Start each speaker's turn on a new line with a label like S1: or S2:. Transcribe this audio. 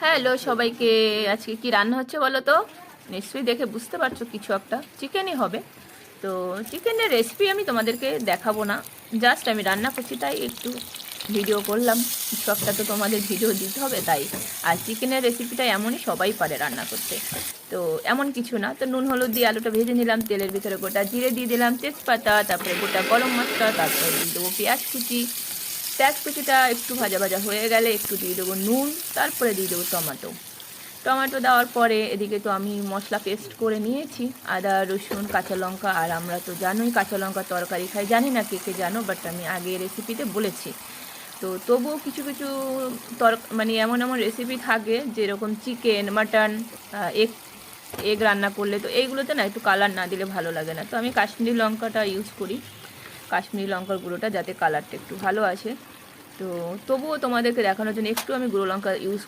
S1: Hello সবাইকে। আজকে কি রান্না হচ্ছে বলো তো? নিশ্চয়ই দেখে বুঝতে পারছো, কিছু একটা চিকেনই হবে। তো চিকেনের রেসিপি আমি তোমাদেরকে দেখাবো না, জাস্ট আমি রান্না করছি তাই একটু ভিডিও করলাম। কিছু একটা তো তোমাদের ভিডিও দিতে হবে তাই। আর চিকেনের রেসিপিটা এমনই, সবাই পারে রান্না করতে। তো এমন কিছু না, তো নুন হলুদ দিয়ে আলুটা ভেজে নিলাম, তেলের ভিতরে গোটা জিরে দিয়ে দিলাম, তেজপাতা, তারপরে গোটা গরম মশলা, তারপরে দিয়ে দেবো পেঁয়াজ কুচি। পেঁয়াজ কুচিটা একটু ভাজা ভাজা হয়ে গেলে একটু দিয়ে দেবো নুন, তারপরে দিয়ে দেবো টমেটো। টমেটো দেওয়ার পরে এদিকে তো আমি মশলা পেস্ট করে নিয়েছি, আদা রসুন কাঁচা লঙ্কা। আর আমরা তো জানোই কাঁচা লঙ্কা তরকারি খাই, জানি না কে কে জানো, বাট আমি আগে রেসিপিতে বলেছি। তো তবুও কিছু কিছু মানে এমন এমন রেসিপি থাকে, যেরকম চিকেন মাটন, এগ এগ রান্না করলে তো এইগুলোতে না একটু কালার না দিলে ভালো লাগে না। তো আমি কাশ্মীরি লঙ্কাটা ইউজ করি, কাশ্মীরি লঙ্কার গুঁড়োটা, যাতে কালারটা একটু ভালো আসে। তো তবুও তোমাদেরকে দেখানোর জন্য একটু আমি গুঁড়ো লঙ্কা ইউজ